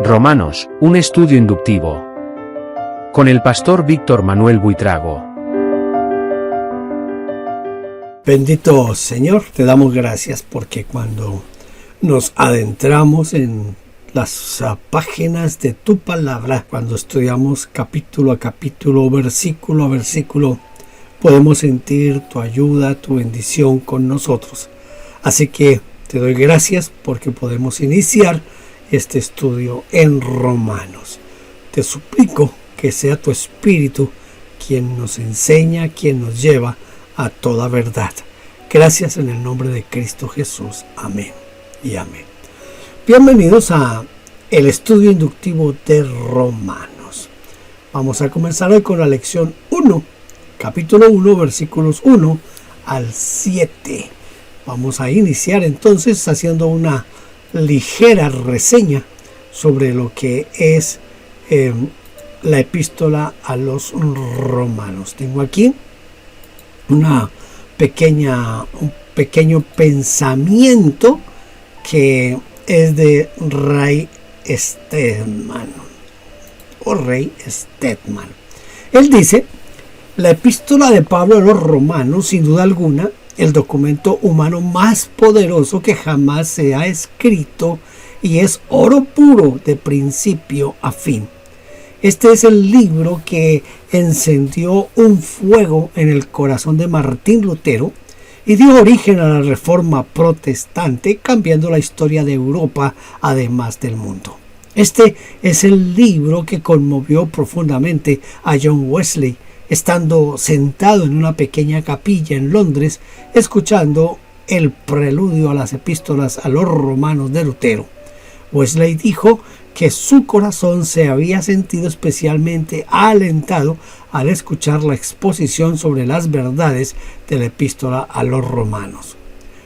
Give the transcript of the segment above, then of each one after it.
Romanos, un estudio inductivo. Con el pastor Víctor Manuel Buitrago. Bendito Señor, te damos gracias porque cuando nos adentramos en las páginas de tu palabra, cuando estudiamos capítulo a capítulo, versículo a versículo, podemos sentir tu ayuda, tu bendición con nosotros. Así que te doy gracias porque podemos iniciar este estudio en Romanos. Te suplico que sea tu Espíritu quien nos enseña, quien nos lleva a toda verdad. Gracias en el nombre de Cristo Jesús. Amén y amén. Bienvenidos a el estudio inductivo de Romanos. Vamos a comenzar hoy con la lección 1, capítulo 1, versículos 1 al 7. Vamos a iniciar entonces haciendo una ligera reseña sobre lo que es la epístola a los romanos. Tengo aquí un pequeño pensamiento que es de Ray Stedman o Ray Stedman. Él dice: la epístola de Pablo a los romanos, sin duda alguna, el documento humano más poderoso que jamás se ha escrito, y es oro puro de principio a fin. Este es el libro que encendió un fuego en el corazón de Martín Lutero y dio origen a la Reforma protestante, cambiando la historia de Europa, además del mundo. Este es el libro que conmovió profundamente a John Wesley, estando sentado en una pequeña capilla en Londres, escuchando el preludio a las epístolas a los romanos de Lutero. Wesley dijo que su corazón se había sentido especialmente alentado al escuchar la exposición sobre las verdades de la epístola a los romanos.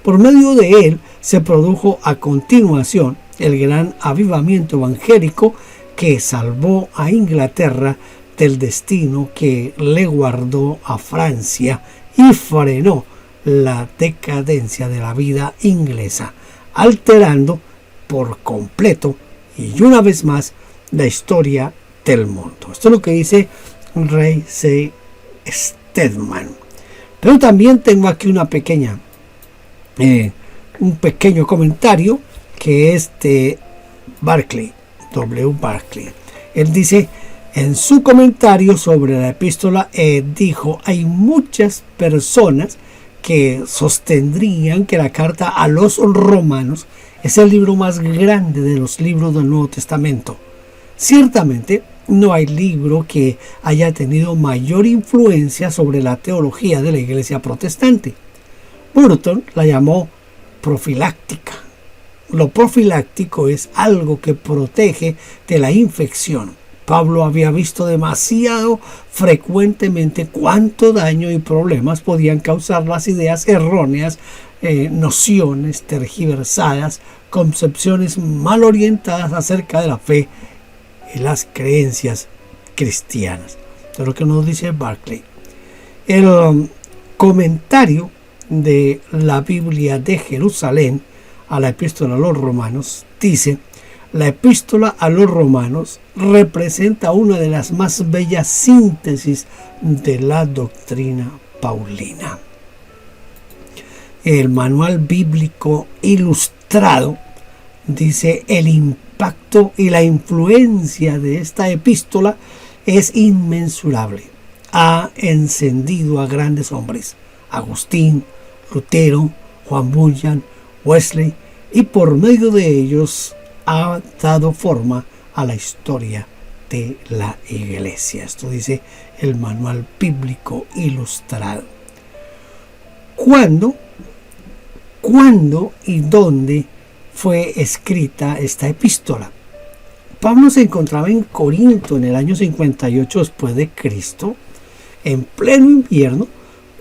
Por medio de él se produjo a continuación el gran avivamiento evangélico que salvó a Inglaterra del destino que le guardó a Francia y frenó la decadencia de la vida inglesa, alterando por completo y una vez más la historia del mundo. Esto es lo que dice Ray C. Stedman. Pero también tengo aquí un pequeño comentario que es de Barclay, W. Barclay. Él dice en su comentario sobre la epístola, dijo: hay muchas personas que sostendrían que la carta a los romanos es el libro más grande de los libros del Nuevo Testamento. Ciertamente, no hay libro que haya tenido mayor influencia sobre la teología de la Iglesia protestante. Burton la llamó profiláctica. Lo profiláctico es algo que protege de la infección. Pablo había visto demasiado frecuentemente cuánto daño y problemas podían causar las ideas erróneas, nociones tergiversadas, concepciones mal orientadas acerca de la fe y las creencias cristianas. Esto es lo que nos dice Barclay. El comentario de la Biblia de Jerusalén a la epístola a los romanos dice: la epístola a los romanos representa una de las más bellas síntesis de la doctrina paulina. El manual bíblico ilustrado dice: el impacto y la influencia de esta epístola es inmensurable. Ha encendido a grandes hombres: Agustín, Lutero, Juan Bunyan, Wesley, y por medio de ellos ha dado forma a la historia de la Iglesia. Esto dice el manual bíblico ilustrado. ¿Cuándo y dónde fue escrita esta epístola? Pablo se encontraba en Corinto en el año 58 después de Cristo, en pleno invierno,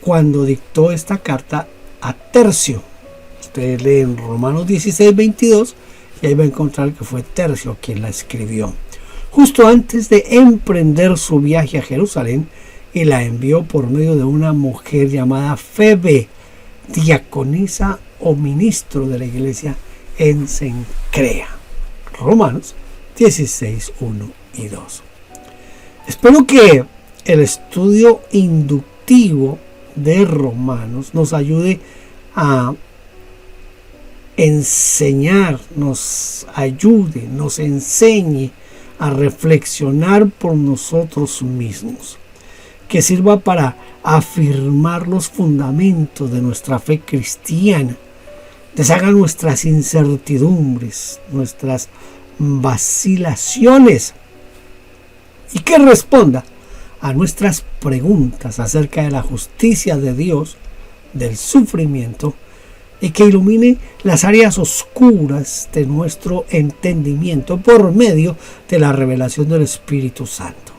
cuando dictó esta carta a Tercio. Usted lee en Romanos 16:22 y ahí va a encontrar que fue Tercio quien la escribió, justo antes de emprender su viaje a Jerusalén, y la envió por medio de una mujer llamada Febe, diaconisa o ministro de la iglesia en Cencrea. Romanos 16, 1 y 2. Espero que el estudio inductivo de Romanos nos ayude a enseñar, nos ayude, nos enseñe a reflexionar por nosotros mismos, que sirva para afirmar los fundamentos de nuestra fe cristiana, deshaga nuestras incertidumbres, nuestras vacilaciones, y que responda a nuestras preguntas acerca de la justicia de Dios, del sufrimiento, y que ilumine las áreas oscuras de nuestro entendimiento por medio de la revelación del Espíritu Santo.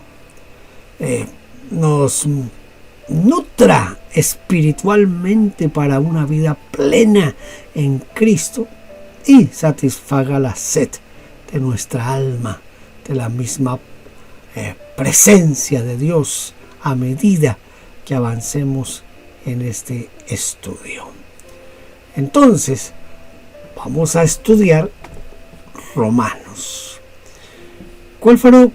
Nos nutra espiritualmente para una vida plena en Cristo y satisfaga la sed de nuestra alma, de la misma presencia de Dios a medida que avancemos en este estudio. Entonces, vamos a estudiar Romanos. ¿Cuáles fueron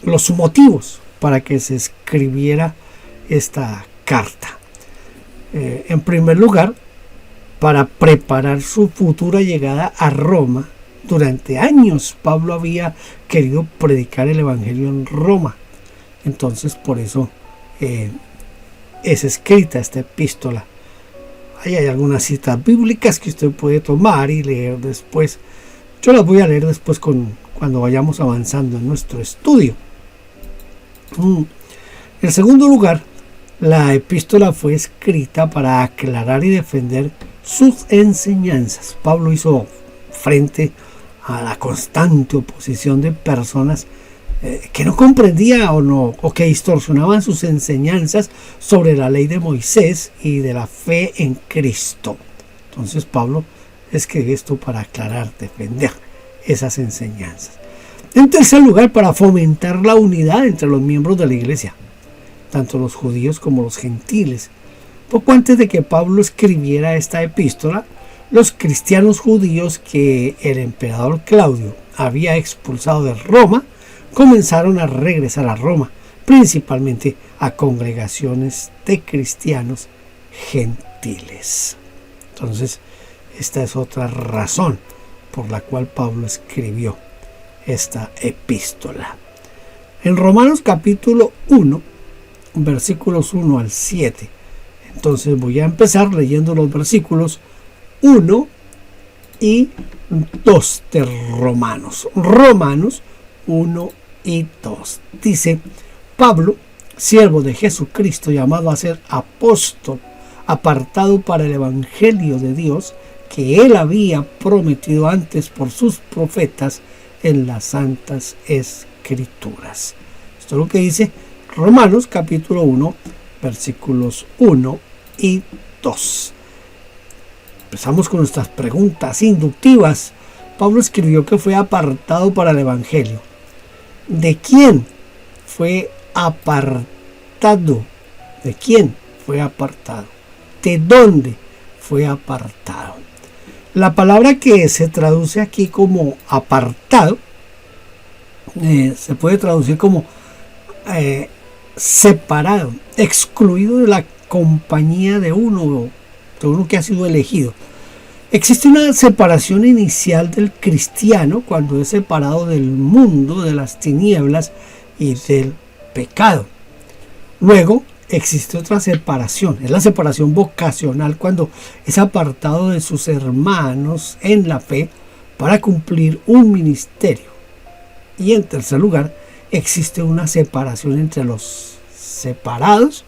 los motivos para que se escribiera esta carta? En primer lugar, para preparar su futura llegada a Roma. Durante años Pablo había querido predicar el Evangelio en Roma. Entonces, por eso es escrita esta epístola. Ahí hay algunas citas bíblicas que usted puede tomar y leer después. Yo las voy a leer después cuando vayamos avanzando en nuestro estudio. En segundo lugar, la epístola fue escrita para aclarar y defender sus enseñanzas. Pablo hizo frente a la constante oposición de personas que no comprendían o que distorsionaban sus enseñanzas sobre la ley de Moisés y de la fe en Cristo. Entonces Pablo escribe esto para aclarar, defender esas enseñanzas. En tercer lugar, para fomentar la unidad entre los miembros de la iglesia, tanto los judíos como los gentiles. Poco antes de que Pablo escribiera esta epístola, los cristianos judíos que el emperador Claudio había expulsado de Roma comenzaron a regresar a Roma, principalmente a congregaciones de cristianos gentiles. Entonces, esta es otra razón por la cual Pablo escribió esta epístola. En Romanos capítulo 1, versículos 1 al 7. Entonces voy a empezar leyendo los versículos 1 y 2 de Romanos. Romanos 1 y 2. Dice: Pablo, siervo de Jesucristo, llamado a ser apóstol, apartado para el evangelio de Dios, que él había prometido antes por sus profetas en las santas escrituras. Esto es lo que dice Romanos capítulo 1, versículos 1 y 2. Empezamos con nuestras preguntas inductivas. Pablo escribió que fue apartado para el evangelio. ¿De quién fue apartado? ¿De quién fue apartado? ¿De dónde fue apartado? La palabra que se traduce aquí como apartado se puede traducir como separado, excluido de la compañía de uno que ha sido elegido. Existe una separación inicial del cristiano cuando es separado del mundo, de las tinieblas y del pecado. Luego existe otra separación, es la separación vocacional, cuando es apartado de sus hermanos en la fe para cumplir un ministerio. Y en tercer lugar, existe una separación entre los separados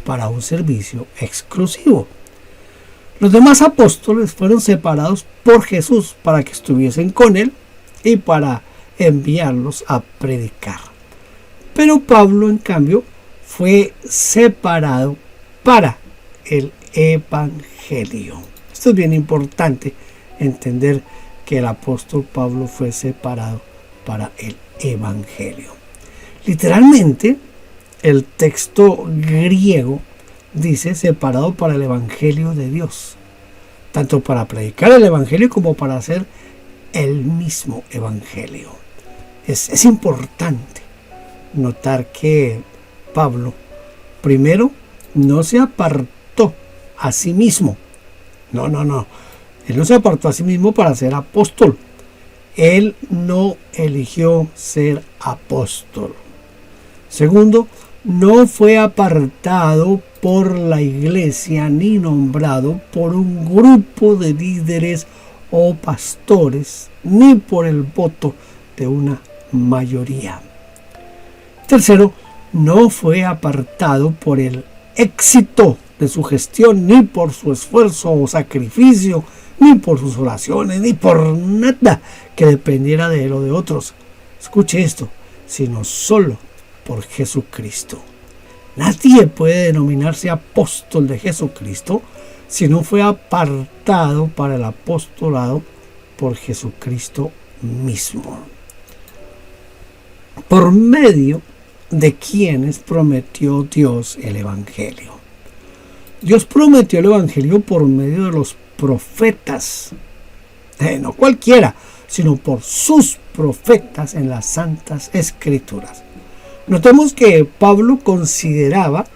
para un servicio exclusivo. Los demás apóstoles fueron separados por Jesús para que estuviesen con él y para enviarlos a predicar. Pero Pablo, en cambio, fue separado para el evangelio. Esto es bien importante, entender que el apóstol Pablo fue separado para el evangelio. Literalmente, el texto griego dice separado para el evangelio de Dios, tanto para predicar el evangelio como para hacer el mismo evangelio. Es importante notar que Pablo primero no se apartó a sí mismo. No. Él no se apartó a sí mismo para ser apóstol. Él no eligió ser apóstol. Segundo, no fue apartado por la iglesia ni nombrado por un grupo de líderes o pastores, ni por el voto de una mayoría. Tercero, no fue apartado por el éxito de su gestión, ni por su esfuerzo o sacrificio, ni por sus oraciones, ni por nada que dependiera de él o de otros. Escuche esto, sino solo por Jesucristo. Nadie puede denominarse apóstol de Jesucristo si no fue apartado para el apostolado por Jesucristo mismo. Por medio de quienes prometió Dios el Evangelio. Dios prometió el Evangelio por medio de los profetas, no cualquiera, sino por sus profetas en las Santas Escrituras. Notemos que Pablo consideraba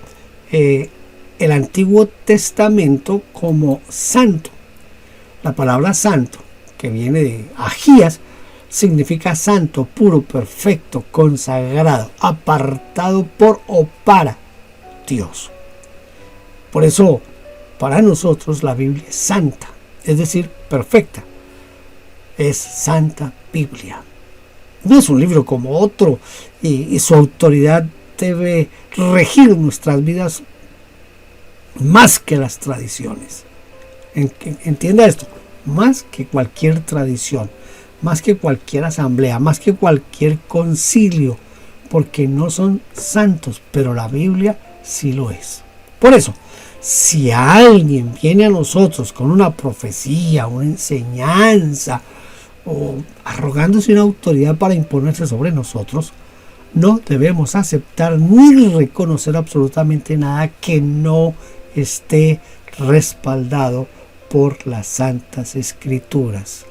el Antiguo Testamento como santo. La palabra santo, que viene de agías, significa santo, puro, perfecto, consagrado, apartado por o para Dios. Por eso, para nosotros la Biblia es santa, es decir, perfecta. Es Santa Biblia. No es un libro como otro y su autoridad debe regir nuestras vidas más que las tradiciones. Entienda esto, más que cualquier tradición, más que cualquier asamblea, más que cualquier concilio, porque no son santos, pero la Biblia sí lo es. Por eso, si alguien viene a nosotros con una profecía, una enseñanza, o arrogándose una autoridad para imponerse sobre nosotros, no debemos aceptar ni reconocer absolutamente nada que no esté respaldado por las Santas Escrituras,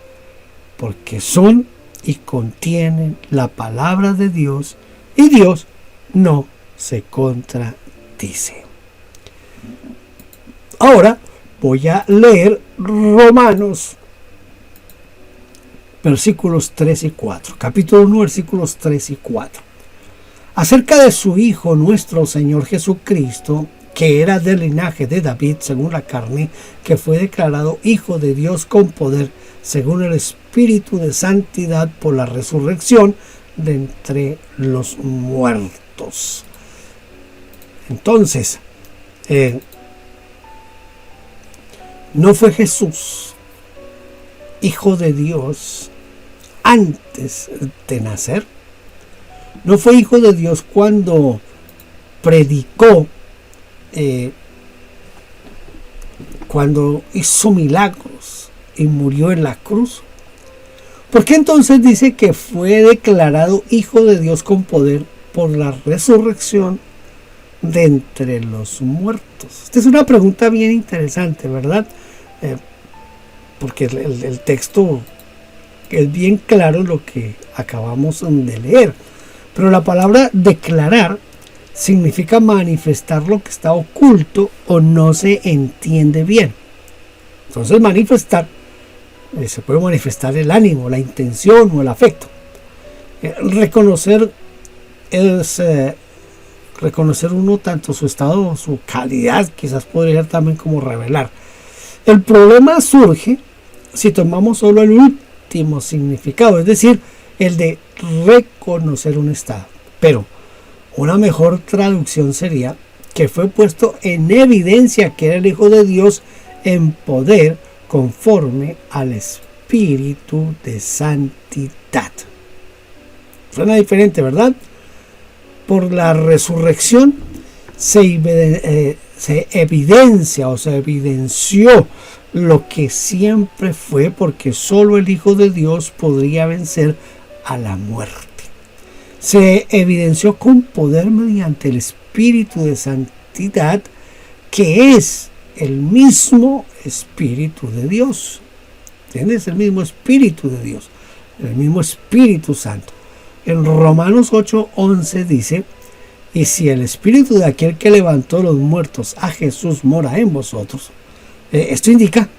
porque son y contienen la palabra de Dios y Dios no se contradice. Ahora voy a leer Romanos versículos 3 y 4, capítulo 1, versículos 3 y 4. Acerca de su Hijo nuestro Señor Jesucristo, que era del linaje de David según la carne, que fue declarado Hijo de Dios con poder, según el Espíritu de Santidad por la resurrección de entre los muertos. Entonces, ¿no fue Jesús Hijo de Dios antes de nacer? ¿No fue Hijo de Dios cuando predicó, cuando hizo milagros y murió en la cruz? ¿Por qué entonces dice que fue declarado Hijo de Dios con poder por la resurrección de entre los muertos? Esta es una pregunta bien interesante, ¿verdad? Porque el texto es bien claro lo que acabamos de leer. Pero la palabra declarar significa manifestar lo que está oculto o no se entiende bien. Entonces manifestar, se puede manifestar el ánimo, la intención o el afecto. Reconocer es reconocer uno tanto su estado, su calidad, quizás podría ser también como revelar. El problema surge si tomamos solo el último significado, es decir, el de reconocer un estado. Pero una mejor traducción sería que fue puesto en evidencia que era el Hijo de Dios en poder conforme al Espíritu de Santidad. Suena diferente, ¿verdad? Por la resurrección se evidencia o se evidenció lo que siempre fue, porque solo el Hijo de Dios podría vencer a la muerte. Se evidenció con poder mediante el Espíritu de Santidad, que es el mismo Espíritu de Dios. ¿Entiendes? El mismo Espíritu de Dios, el mismo Espíritu Santo. En Romanos 8:11 dice: y si el Espíritu de aquel que levantó los muertos a Jesús mora en vosotros, esto indica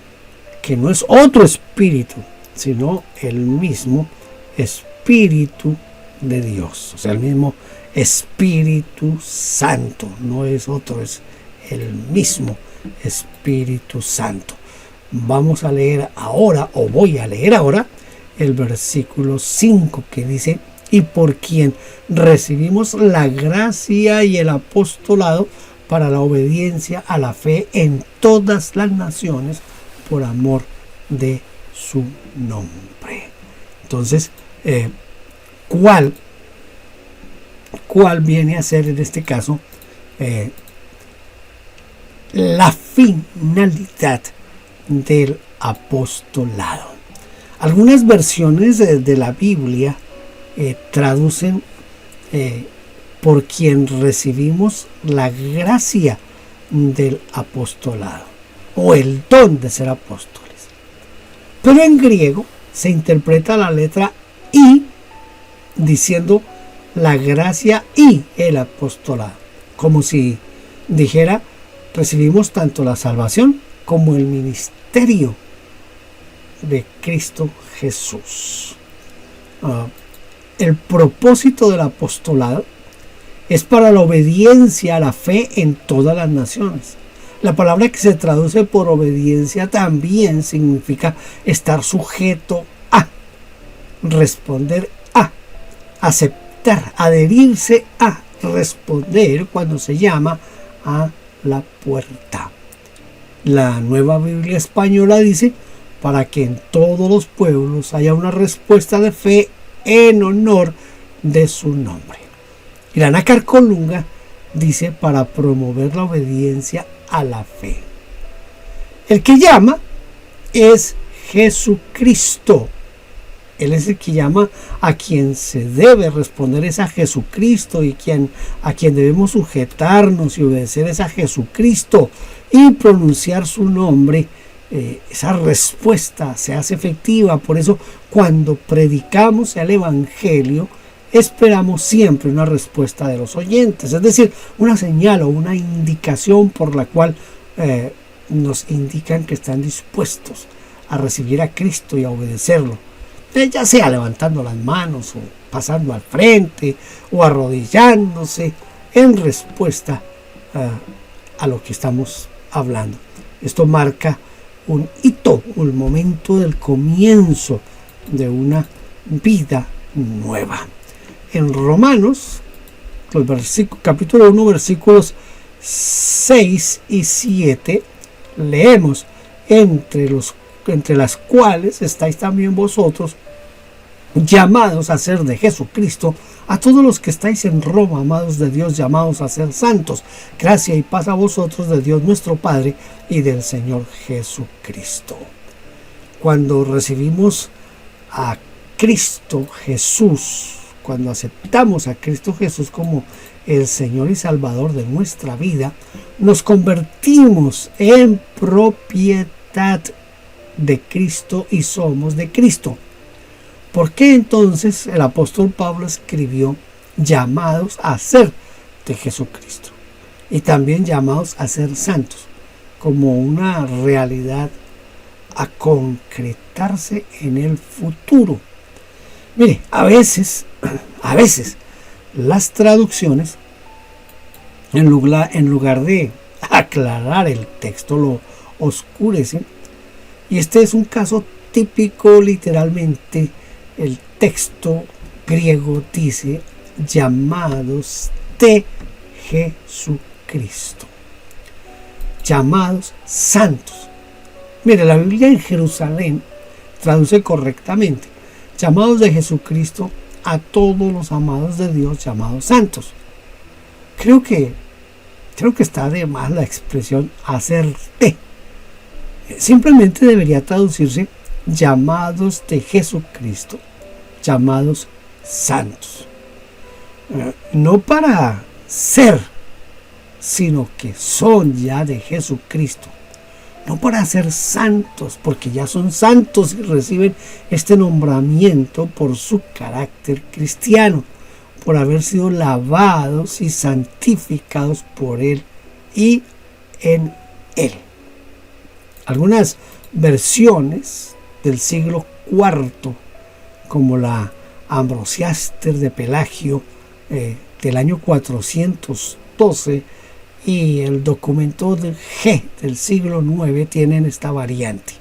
que no es otro espíritu, sino el mismo Espíritu de Dios. O sea, el mismo Espíritu Santo. No es otro, es el mismo Espíritu Santo. Vamos a leer ahora, o voy a leer ahora, el versículo 5 que dice: y por quien recibimos la gracia y el apostolado para la obediencia a la fe en todas las naciones por amor de su nombre. Entonces, ¿cuál viene a ser en este caso la finalidad del apostolado? Algunas versiones de la Biblia traducen por quien recibimos la gracia del apostolado o el don de ser apóstoles. Pero en griego se interpreta la letra I diciendo la gracia y el apostolado, como si dijera: recibimos tanto la salvación como el ministerio de Cristo Jesús. El propósito del apostolado es para la obediencia a la fe en todas las naciones. La palabra que se traduce por obediencia también significa estar sujeto a, responder a, aceptar, adherirse a, responder cuando se llama a la puerta. La Nueva Biblia Española dice: para que en todos los pueblos haya una respuesta de fe en honor de su nombre. Y la Nácar Colunga dice: para promover la obediencia a la fe. El que llama es Jesucristo. Él es el que llama. A quien se debe responder es a Jesucristo, y a quien debemos sujetarnos y obedecer es a Jesucristo, y pronunciar su nombre. Esa respuesta se hace efectiva. Por eso, cuando predicamos el Evangelio, esperamos siempre una respuesta de los oyentes, es decir, una señal o una indicación por la cual nos indican que están dispuestos a recibir a Cristo y a obedecerlo, ya sea levantando las manos o pasando al frente o arrodillándose en respuesta a lo que estamos hablando. Esto marca un hito, un momento del comienzo de una vida nueva. En Romanos, capítulo 1, versículos 6 y 7, leemos: entre las cuales estáis también vosotros, llamados a ser de Jesucristo, a todos los que estáis en Roma, amados de Dios, llamados a ser santos. Gracia y paz a vosotros de Dios nuestro Padre y del Señor Jesucristo. Cuando recibimos a Cristo Jesús, cuando aceptamos a Cristo Jesús como el Señor y Salvador de nuestra vida, nos convertimos en propiedad de Cristo y somos de Cristo. ¿Por qué entonces el apóstol Pablo escribió llamados a ser de Jesucristo y también llamados a ser santos, como una realidad a concretarse en el futuro? Mire, a veces las traducciones, en lugar de aclarar el texto, lo oscurecen, y este es un caso típico. Literalmente el texto griego dice: llamados de Jesucristo, llamados santos. Mire, la Biblia en Jerusalén traduce correctamente: llamados de Jesucristo a todos los amados de Dios llamados santos. Creo que está de más la expresión hacer de. Simplemente debería traducirse: llamados de Jesucristo, llamados santos. No para ser, sino que son ya de Jesucristo. no para ser santos, porque ya son santos y reciben este nombramiento por su carácter cristiano, por haber sido lavados y santificados por Él y en Él. Algunas versiones del siglo IV, como la Ambrosiaster de Pelagio del año 412 y el documento del G del siglo IX, tienen esta variante: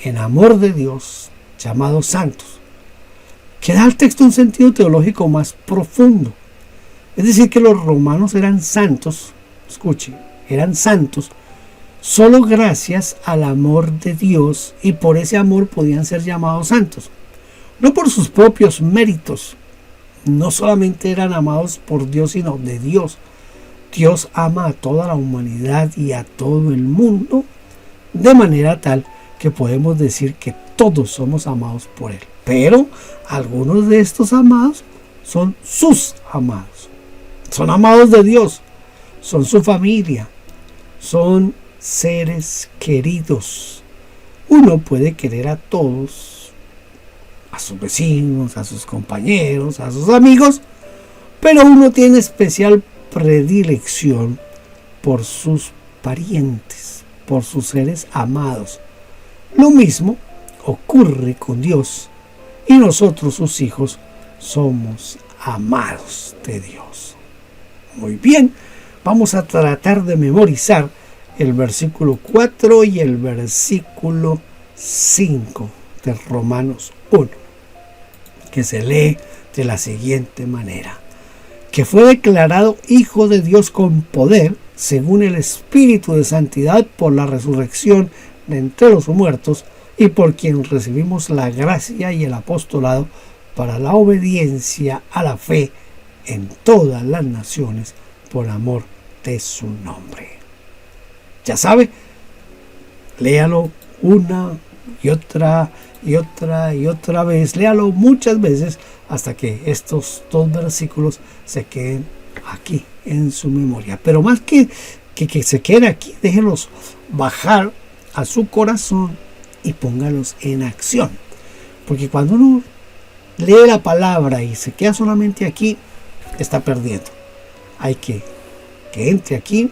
en amor de Dios, llamados santos, que da al texto un sentido teológico más profundo. Es decir, que los romanos eran santos, escuche, eran santos solo gracias al amor de Dios, y por ese amor podían ser llamados santos, no por sus propios méritos. No solamente eran amados por Dios, sino de Dios. Dios ama a toda la humanidad y a todo el mundo, de manera tal que podemos decir que todos somos amados por Él. Pero algunos de estos amados son sus amados. Son amados de Dios, son su familia, son seres queridos. Uno puede querer a todos, a sus vecinos, a sus compañeros, a sus amigos, pero uno tiene especial predilección por sus parientes, por sus seres amados. Lo mismo ocurre con Dios, y nosotros, sus hijos, somos amados de Dios. Muy bien, vamos a tratar de memorizar el versículo 4 y el versículo 5 de Romanos 1, que se lee de la siguiente manera: que fue declarado Hijo de Dios con poder, según el Espíritu de Santidad, por la resurrección de entre los muertos, y por quien recibimos la gracia y el apostolado para la obediencia a la fe en todas las naciones, por amor de su nombre. Ya sabe, léalo una y otra y otra y otra vez, léalo muchas veces hasta que estos dos versículos se queden aquí en su memoria. Pero más que se queden aquí, déjenlos bajar a su corazón y póngalos en acción. Porque cuando uno lee la palabra y se queda solamente aquí, está perdiendo. Hay que entre aquí,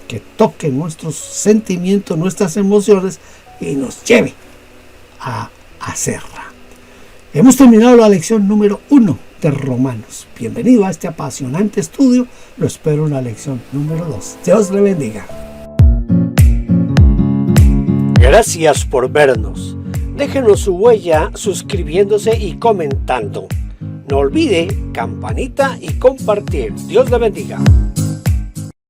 que toque nuestros sentimientos, nuestras emociones, y nos lleve a hacerla. Hemos terminado la lección número 1 de Romanos. Bienvenido a este apasionante estudio. Lo espero en la lección número 2. Dios le bendiga. Gracias por vernos. Déjenos su huella suscribiéndose y comentando. No olvide campanita y compartir. Dios le bendiga.